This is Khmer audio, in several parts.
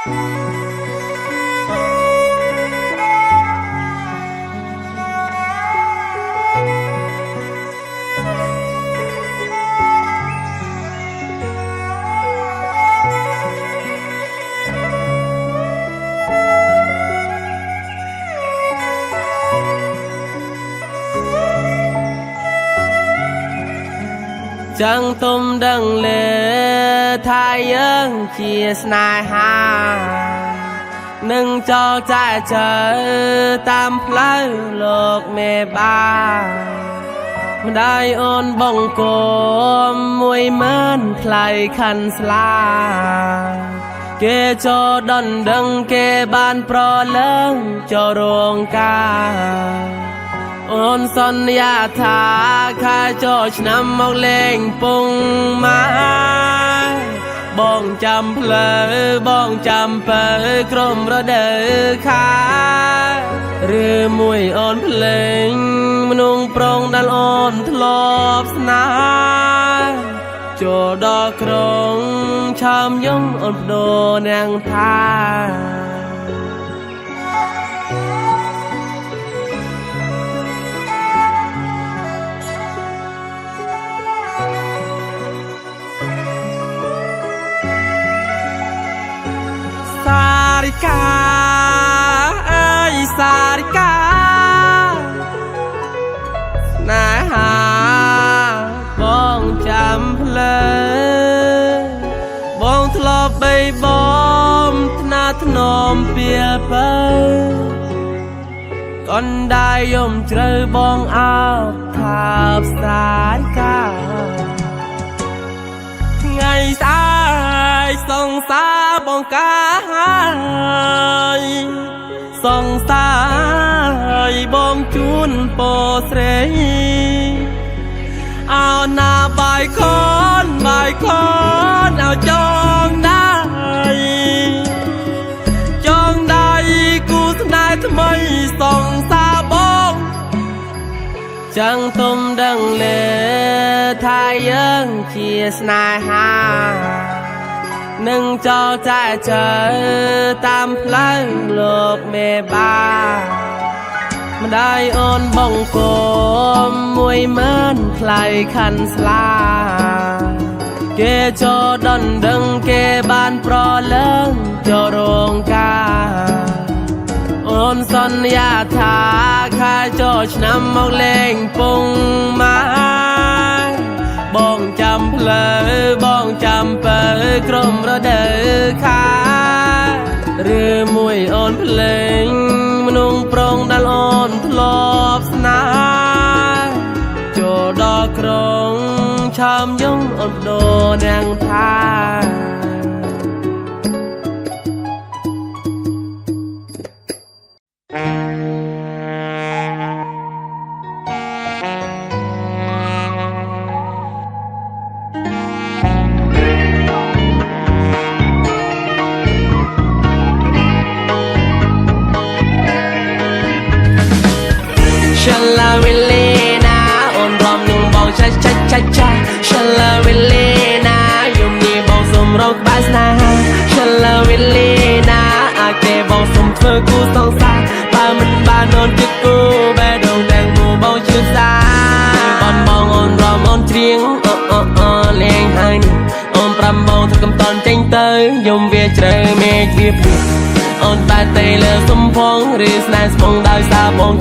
chẳng tôm đằng lệ thay ơn chia snai ha nâng cho trái trời tam phái lộc mẹ baได้โอนบงโกมมวยมันคลายคันสลาเกจอดอนดังเกบานปลอเลิงจอรวงกาโอนสัญญาทาข้าจอชนำมอกเล่งปุงมาบ้องจำเพลอบ้องจำเปิดกรมระเดอขาหรือมวยอ่อนเพลงมนุงปรองดันอ่อนทลอบสนาโจดอกครองชามยงอ่อนโดนยังทาสาริกาเอ้ยสาริกานาหาบ้องจำเพลบ้องทลอบใบบอมธนาถนอมเปียเปก่อนได้ยมเจอบ้องอาบทาบสาริกาไงสายส่องสาบองกายส่องสายบองจุนโปเสรเอาหน้าใบคอนเอาจองได้กูสนายทำไมส่องสาบองจังตุมดังเลทายยังเชียสนายหาหนึ่งจอใจเจอตามพลังโลกเมบามาได้โอนบงโกมมวยมันคลายคันสลาเกจอดอนดังเกบานปลอเลิงจอโรงกาโอนสัญญาทาข้าจอชนำมอกเล่งปุงมาบ้องจำเพลอบ้องจำเปิดกรมระเดอขาหรือมวยอ่อนเพลงมนุงปรองดันอ่อนทลอบสนาโจดอกครองชามยงอ่อนโดนยังทาฉันละวิลเลนะอ่อนรอมหนึ่งบอกช้าฉันละวิลเลนะยมนี้บอกสมรกบาสนาฉันละวิลเลนะอาเกบอกสมเธอกูสองสายบ้ามันบ้านอนจิกกูแบดงแดงมูบอกชื่อสายบอนบองอ่อนรอมอ่อนเทียงเลี้ยงให้อ่อนปรำบองทุกคำตอนเจงเตยยมเวียเจอเมฆเวียเปลี่ยนอ่อนตายเตยเลือสมพงหรือสนายสมองได้สาบอง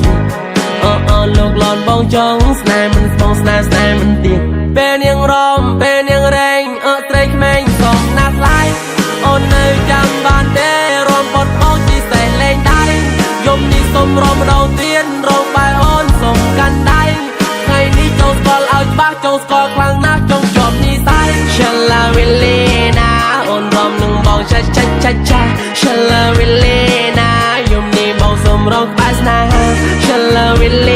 ลูกหลอนบองจองสนายมันสมองสนายมันเตียงเป็นยังรอมเป็นยังแรงเตรกแมงสมนักไล่อ่อนในจำบานเดรอมปดบองจีใส่แรงได้ยมนี้สมรอมเราเตียนรองไปอ่อนสมกันได้ใครนี้จงสกอลเอาบ้าจงสกอลครั้งนักจงจบนี้ใส่ฉันละวิลเลนะอ่อนรอมหนึ่งบองช้าฉันละวิลเลนะยมนี้บองสมรองบาสนาฉันละวิลเล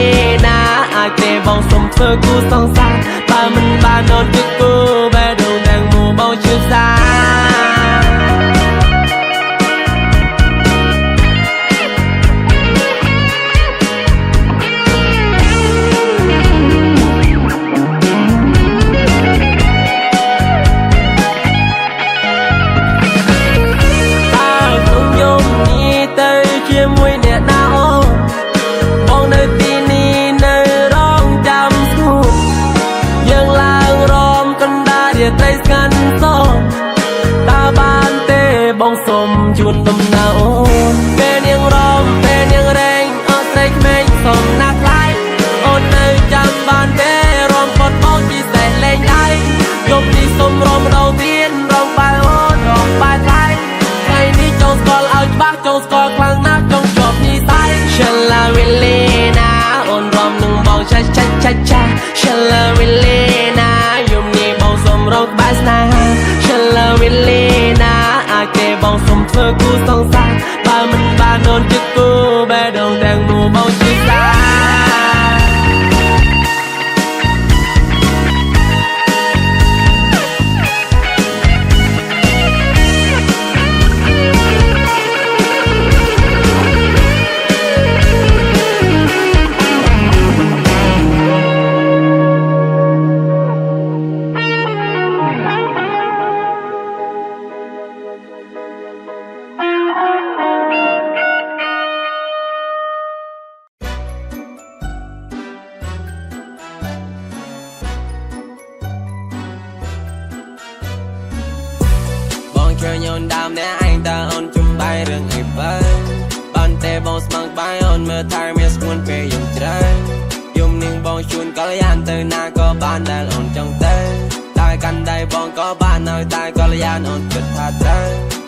นะอาเกบองสมเธอกูสองสายบ้ามันบ้านอนจิกกูแบดงแดงมูบองชื่อสาย បងសុំជូនដំណើរអូនពេលនាងរំពេលនាងរែងអត់ស្រីក្មេងសុំណាស់ថ្លៃអូននៅចាំបានទេរំពត់បងពិសេសលេងដៃយប់នេះសុំរំដងទៀនរំបាយអូនរំបាយថ្លៃថ្ងៃនេះចង់ស្គាល់ឲ្យច្បាស់ចង់ស្គាល់ខ្លាំងណាស់ចង់ជាប់និស័យឆ្លាវេលេណាអូនរំនឹងបងឆាឆាឆាឆាឆ្លាវេលេណាយំនេះបងសុំរងក្បែរស្នេហាឆ្លាវេលេណាអាចទេបងសុំធ្វើគូសង្សារបើមិនបានអូនជិតគូបែរដងទាំងមូបងជិះសាឃើញអូនដើមអ្នកឯងតើអូនជំបាយរឿងអីបើបានតែបងស្មឹងបាយអូនមើលថែមានស្គួនពេលយំច្រើនយំនឹងបងជួនកល្យានទៅណាក៏បានដែលអូនចង់ទៅតែកាន់ដៃបងក៏បាននៅតែកល្យានអូនគិតថាត្រូវ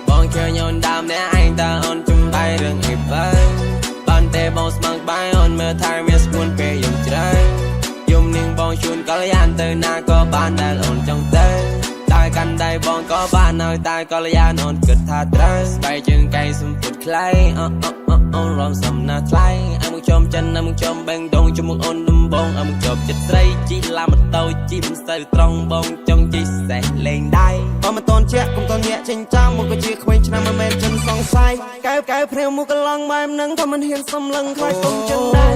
បងឃើញអូនដើមអ្នកឯងតើអូនជំបាយរឿងអីបើបានតែបងស្មឹងបាយអូនមើលថែមានស្គួនពេលយំច្រើនយំនឹងបងជួនកល្យានទៅណាក៏បានដែលអូនចង់ទៅតែកាន់ដៃបងក៏បាននៅតែកល្យានអូនគិតថាត្រូវស្បែកជើងកែសំពុតខ្លៃអូនរំសំណាថ្លៃឲ្យមកចំចិនឲ្យមកចំបេងដងជាមួយអូនដំបងឲ្យមកជាប់ចិត្តស្រីជីឡាម៉ូតូជីមិនសូវត្រង់បងចង់ជិះសេះលេងដៃបើមិនតន់ជាក់កុំតន់ញាក់ចេញចាំមកក៏ជាក្មេងឆ្នាំមិនមែនចិនសង្ស័យកែវព្រាវមកកន្លងបែបហ្នឹងថាមិនហ៊ានសំឡឹងខ្លាចកុំចិនដែរ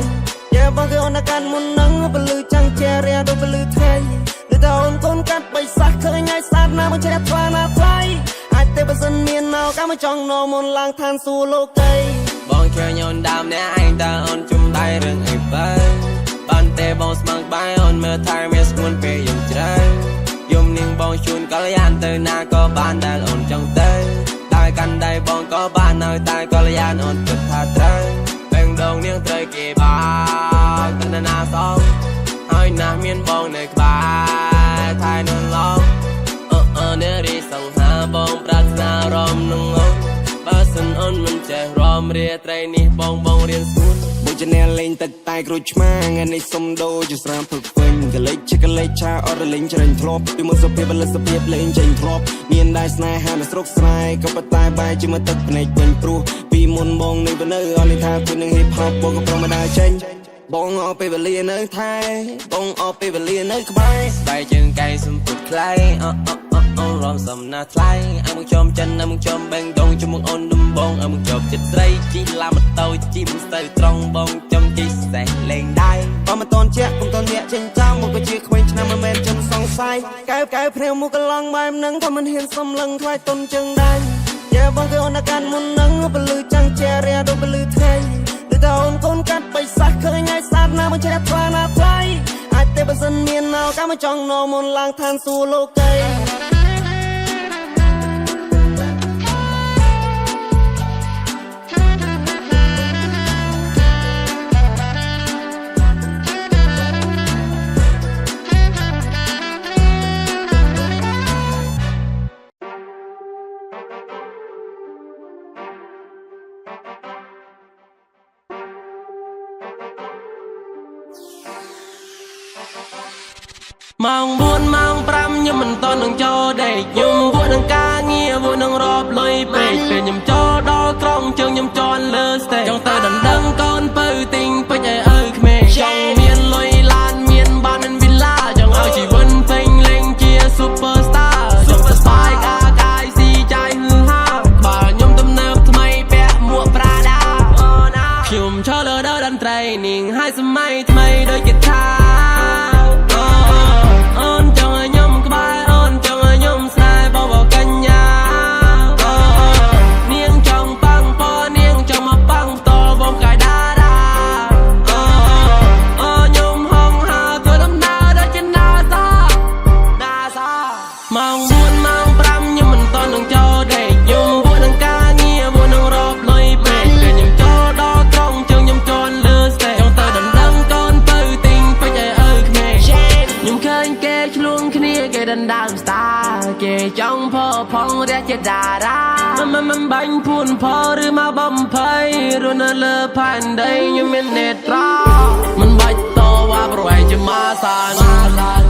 យ៉ាបងគឺអូនកាន់មុនហ្នឹងពលឺចាំងជារាដូចពលឺថ្ងៃតើអូនកូនកាត់បិសាឃើញឲ្យសាទណាមកជ្រះថ្លាណាថ្លៃអាចទេបើសិនមានណៅកាមកចង់នោមុនឡើងឋានសួគ៌លោកីបងឃើញអូនដើមអ្នកឯងតើអូនជំដៃរឿងអីបើបានទេបងស្មឹងបាយអូនមើលថែមានស្គួនពេលយំច្រើនយំនឹងបងជួនកល្យានទៅណាក៏បានដែលអូនចង់ទៅតែកាន់ដៃបងក៏បាននៅតែកល្យានអូនគិតថាត្រូវបេងដងនាងត្រូវគេបានកណ្ណាសងហើយណាស់មានបងនៅក្បែរថៃនៅឡងនារីសង្ហាបងប្រាថ្នារំនឹងអូនបើសិនអូនមិនចេះរំរាត្រីនេះបងរៀនស្ងួនមួយជអ្នកលេងទឹកតែក្រូចឆ្មាថ្ងៃនេះសុំដូរជាស្រាមផឹកវិញកលេចជាកលេចឆាអត់រលេងច្រាញ់ធ្លាប់ពីមុនសុភាពលិសភាពលេងចេញធ្លាប់មានដែរស្នេហានៅស្រុកស្រែក៏ប៉ុន្តែបែរជាមកទឹកភ្នែកវិញព្រោះពីមុនបងនៅនៅអត់នេះថាគឺនឹងហេបហបបងក៏ប្រមដាចេញបងអស់ពេលវេលានៅថែបងអស់ពេលវេលានៅក្បែរស្បែកជើងកែសំពុតខ្លៃអូនរំសំណាថ្លៃឲ្យមកចំចិនឲ្យមកចំបេងដងជាមួយអូនដំបងឲ្យមកជាប់ចិត្តស្រីជីឡាម៉ូតូជីមិនសូវត្រង់បងចង់ជិះសេះលេងដៃបើមិនតន់ជាក់កុំតន់ញាក់ចេញចាំមកក៏ជាក្មេងឆ្នាំមិនមែនចិនសង្ស័យកែវព្រាវមកកន្លងបែបហ្នឹងថាមិនហ៊ានសំឡឹងខ្លាចតុនជើងដៃយ៉ាបងគឺអូនកាន់មុនហ្នឹងពលឺចាំងជារាដូចពលឺថ្ងៃតើអូនកូនកាត់បិសាឃើញឲ្យសាទណាមកជ្រះថ្លាណាថ្លៃអាចទេបើសិនមានណៅកាមកចង់នោមុនឡើងឋានសួគ៌លោកីម៉ោង4ម៉ោង5ខ្ញុំមិនតន់នឹងចូលដេកខ្ញុំវក់នឹងការងារវក់នឹងរាប់លុយពេកពេលខ្ញុំចូលដល់ក្រុងជើងខ្ញុំជន់លើស្តេចចង់ទៅដណ្ដឹងកូនពៅទិញពេជ្រឲ្យក្មេងចង់មានលុយឡានមានបានមានវីឡាចង់ឲ្យជីវិតពេញលេងជា Superstar ចង់ទៅស្បាយកាយស៊ីចាយហឺហាបើខ្ញុំទំនើបថ្មីពាក់មួកប្រាដាខ្ញុំឈរលើដើរតន្ត្រីនាងឲ្យសម័យថ្មីដូចគេថាអូនចង់ឲ្យខ្ញុំក្បែរអូនចង់ឲ្យខ្ញុំស្នេហ៍បបកញ្ញានាងចង់ប៉ាំងពណ៌នាងចង់មកប៉ាំងតវងកា ជាតារាមិនបាញ់ពួនផរឬមកបំភ័យរស់នៅលើផែនដីខ្ញុំមាននេត្រាមិនបាច់តវ៉ាប្រហែលជាមកសាន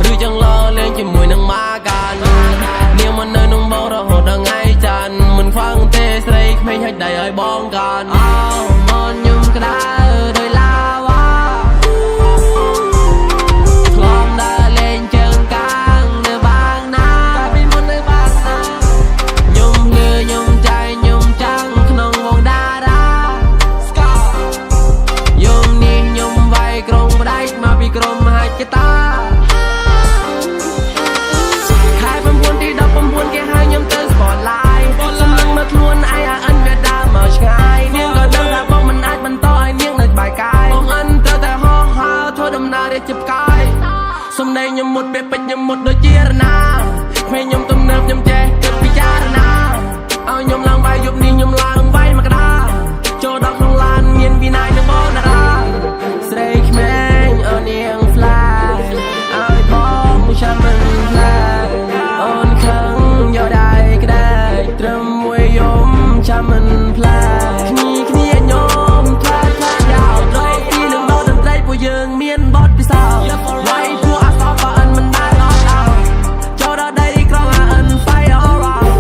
ឬចង់លោលេងជាមួយនឹងម៉ាកាននាងមិននៅនឹងបងរហូតដល់ថ្ងៃច័ន្ទមិនខ្វងទេស្រីក្មេងហិចដៃឲ្យបងកានមកខ្ញុំក្តៅដោយឡាវ៉ាឆ្លងដើរលេងជើងកាងនៅបាងណាពីមុននៅបាងណាខ្ញុំលឺខ្ញុំចៃខ្ញុំចាំងក្នុងវងតារាស្កោយំនេះខ្ញុំវាយក្រុងផ្ដាច់មកពីក្រុមមហាចតាខែ9ទី19គេហៅខ្ញុំទៅស្ពតឡាយសំឡឹងមកខ្លួនឯងអិនវាដើរមកឆ្ងាយនាងក៏ដឹងថាបងមិនអាចបន្តឲ្យនាងនៅក្បែរកាយបងអិនត្រូវតែហោះហើរធ្វើដំណើររាជផ្កាយសំដែងខ្ញុំមុតពេលពេជ្រខ្ញុំមុតដូចជារណាក្មេងខ្ញុំទំនើបខ្ញុំចេះគិតពិចារណាឲ្យខ្ញុំឡើងវាយយប់នេះខ្ញុំឡើងវាយមកក្តារចូលដល់ក្នុងឡានមានវិណាយនឹងបងតារាស្រីក្មេងអូននាងផ្លាឲ្យបងចាំមិនផ្លាអូនខឹងយកដៃក្តៅត្រឹមមួយយំចាំមិនផ្លាគ្នាខ្ញុំផ្លាយ៉ាវត្រៃពីនឹងបោតន្ត្រីពួកយើងមានបទពិសោធន៍វាយពួកអសបអិនមិនដែលអត់ដល់ចូលដល់ដីក្រងអិន Fire Around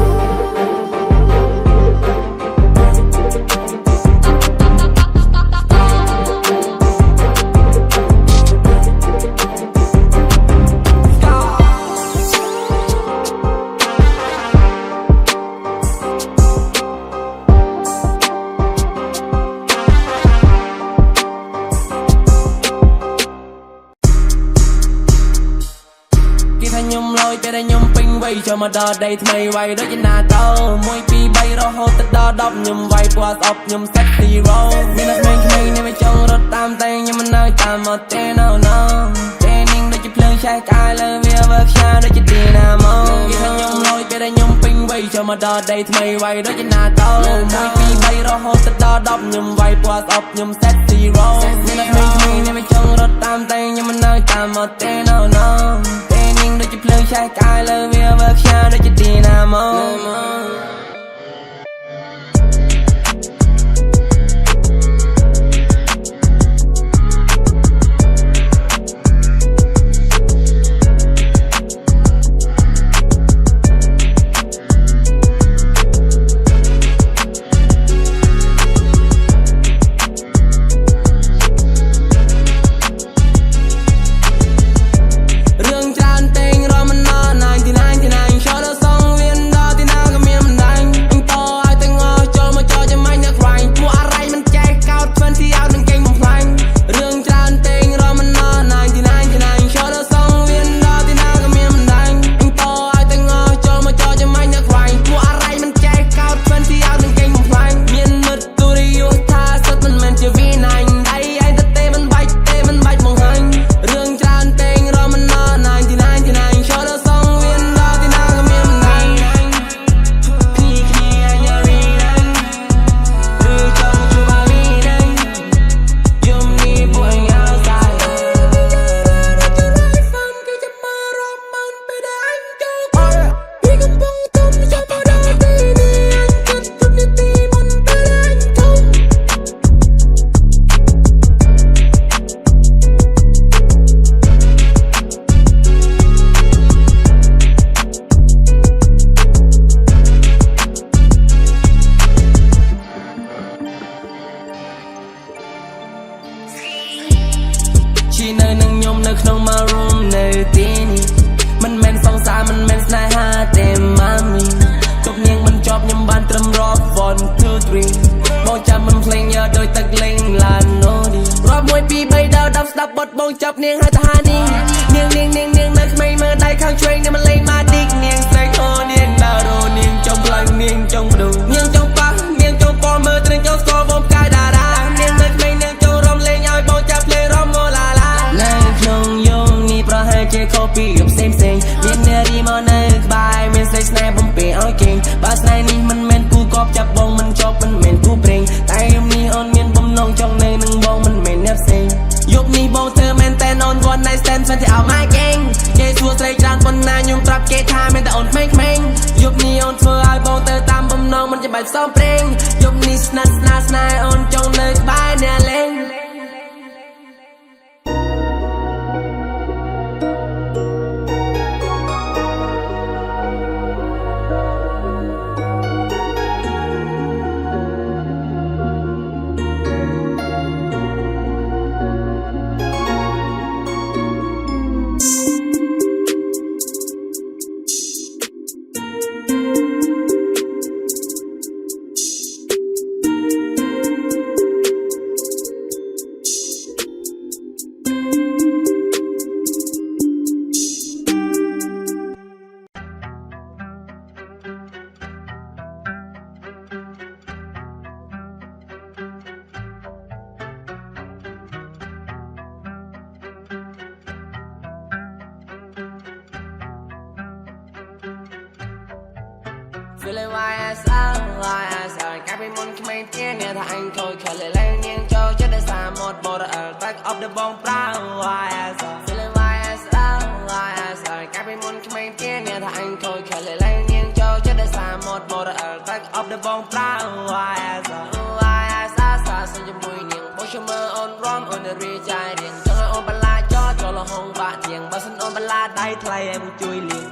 ខ្ញុំលយពេលខ្ញុំពេញវ័យចូលមកដល់ដីថ្មីវាយដូចជាណាតោ1 2 3រហូតដល់10ខ្ញុំវាយពណ៌ស្អប់ខ្ញុំ set zero មានតែក្មេងនេះមិនចង់រត់តាមតែខ្ញុំមិននៅតាមមកទេ no ទេនាងដូចជាភ្លើងឆេះកាយលើវាវើខ្យាដូចជាទីណាមកគេថាខ្ញុំលយពេលខ្ញុំពេញវ័យចូលមកដល់ដីថ្មីវាយដូចជាណាតោ1 2 3រហូតដល់10ខ្ញុំវាយពណ៌ស្អប់ខ្ញុំ set zero មានតែក្មេងនេះមិនចង់រត់តាមតែខ្ញុំមិននៅតាមមកទេ no ដូចជាភ្លើងឆេះកាយលើវាវើខ្យាដូចជាទីណាមកនៅនឹងខ្ញុំនៅក្នុង my room នៅទីនេះមិនមែនសង្សារមិនមែនស្នេហាទេម៉ាមីទុកនាងមិនជាប់ខ្ញុំបានត្រឹមរាប់ 1 2 3បងចាំមិនភ្លេងយកដោយទឹកលេងឡានណូឌីរាប់1 2 3ដល់10ស្ដាប់បទបងចាប់នាងហើយតាហានីនាងនៅក្មេងមើលដៃខាងឆ្វេងនាងមិនលេងម៉ាឌីកនាងស្រីអូនាងដើររនាងចង់ខ្លាំងនាងចង់បដូរនាងចង់ប៉ះនាងចង់ប៉មើលត្រឹងចង់ស្គាល់បងផ្កាយតារានាងនៅក្មេងនាងចង់រំលេងឲ្យបងចាប់លេងរំមឡាឡានៅក្នុងយងនេះប្រហែលជាខុសពីផ្សេងមាននារីមកនៅក្បែរមានសេចស្នេហ៍បំពេឲ្យគេងបើស្នេហ៍នេះមិនមែនគូកប់ចាប់បងមិនជាប់មិនមែនគូព្រេងតែខ្ញុំនេះអូនមានបំណងចង់នៅនឹងបងមិនមែនអ្នកផ្សេងយប់នេះបងធ្វើមែនតែអូន one night stand សិនតែឲ្យម៉ែគេងគេសួរស្រីច្រើនប៉ុណ្ណាខ្ញុំប្រាប់គេថាមែនតែអូនក្មេងយប់នេះអូនធ្វើឲ្យបងទៅ បែបសំប្រេងយប់នេះស្និទ្ធស្នាលស្នេហ៍អូនចង់នៅក្បែរអ្នកលេង Feeling YSL កាពីមុនក្មេងទៀតអ្នកថាអញខូចខលលែងនាងចូលចិត្តតែសារម៉ូត back up ដល់បងប្រើ YSL Feeling YSL កាពីមុនក្មេងទៀតអ្នកថាអញខូចខលលែងនាងចូលចិត្តតែសារម៉ូត back up ដល់បងប្រើ YSL សាសនាជាមួយនាងបោះឈ្មោះអូនរំអូនរីចាយរៀងចង់ឲ្យអូនបន្លាចោចូលហងបាក់ទៀងបើសិនអូនបន្លាដៃថ្លៃឲ្យមកជួយលៀង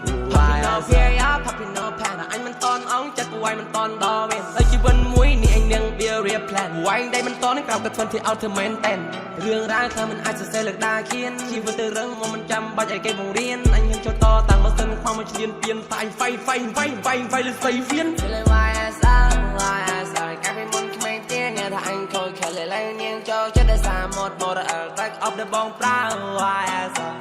Papi no pan អញមិនតន់អងចិត្តវាយមិនតន់ដល់វិញតែជីវិតមួយនេះអញនឹង be real plan វាយដៃមិនតន់ក្រៅតែ20 ultimate 10រឿងរ៉ាវថាមិនអាចសរសេរលើដាគៀនជីវិតទៅរឹងមកមិនចាំបាច់ឲ្យគេបង្រៀនអញនឹងចូលតតាំងមកសិនខ្វះមកឈ្លានពៀនតែហ្វៃលើសៃហ្វៀន YSL កាពីមុនក្មេងទៀតអ្នកថាអញខូចខលលែងនាងចូលចិត្តតែសារម៉ូត back up ដល់បងប្រើ YSL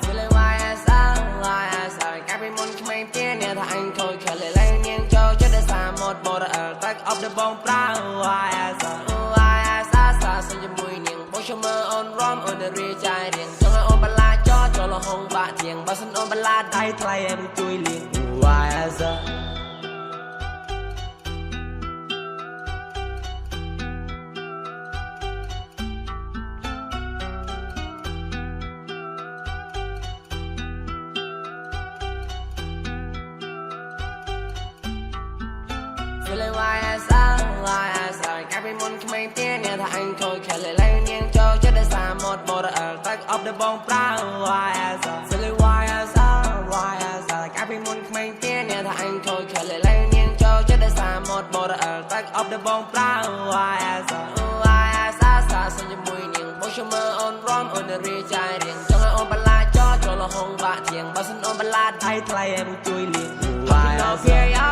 YSL កាពីមុនក្មេងទៀតអ្នកថាអញខូចខលលែងនាងចូលចិត្តតែសារម៉ូត back up ដល់បងប្រើ YSL សាសនាជាមួយនាងបោះឈ្មោះអូនរំអូនរីចាយរៀងចង់ឲ្យអូនបន្លាចោចូលហងបាក់ទៀងបើសិនអូនបន្លាដៃថ្លៃឲ្យមកជួយលៀង YSL Feeling YSL កាពីមុនក្មេងទៀតអ្នកថាអញខូចខលលែងនាងចូលចិត្តតែសារម៉ូត back up ដល់បងប្រើ YSL Feeling YSL កាពីមុនក្មេងទៀតអ្នកថាអញខូចខលលែងនាងចូលចិត្តតែសារម៉ូត back up ដល់បងប្រើ YSL សាសនាជាមួយនាងបោះឈ្មោះអូនរំអូនរីចាយរៀងចង់ឲ្យអូនបន្លាចោចូលហងបាក់ទៀងបើសិនអូនបន្លាដៃថ្លៃឲ្យមកជួយលៀង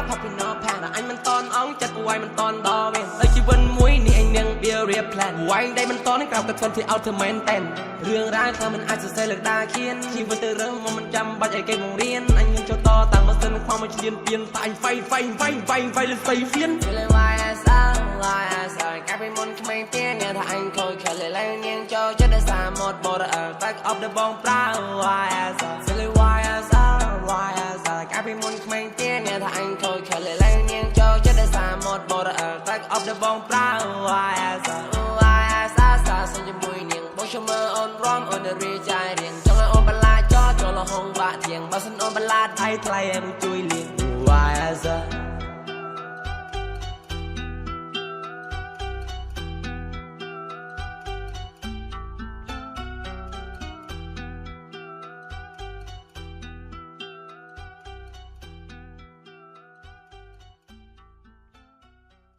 Papi no pan អញមិនតន់អងចិត្តវាយមិនតន់ដល់វិញតែជីវិតមួយនេះអញនឹង be real plan វាយដៃមិនតន់ក្រៅតែ20 ultimate 10រឿងរ៉ាវថាមិនអាចសរសេរលើដាគៀនជីវិតទៅរឹងមកមិនចាំបាច់ឲ្យគេបង្រៀនអញនឹងចូលតតាំងមកសិនខ្វះមកឈ្លានពៀនតែហ្វៃលើសៃហ្វៀន YSL កាពីមុនក្មេងទៀតអ្នកថាអញខូចខលលែងនាងចូលចិត្តតែសារម៉ូត back up ដល់បងប្រើ YSL YSL កាពីមុនក្មេងទៀតអ្នកថាអញខូចខលលែងនាងចូលចិត្តតែសារម៉ូត back up ដល់បងប្រើ YSL សាសនាជាមួយនាងបោះឈ្មោះអូនរំអូនរីចាយរៀងចង់ឲ្យអូនបន្លាចោចូលហងបាក់ទៀងបើសិនអូនបន្លាដៃថ្លៃឲ្យមកជួយលៀង YSL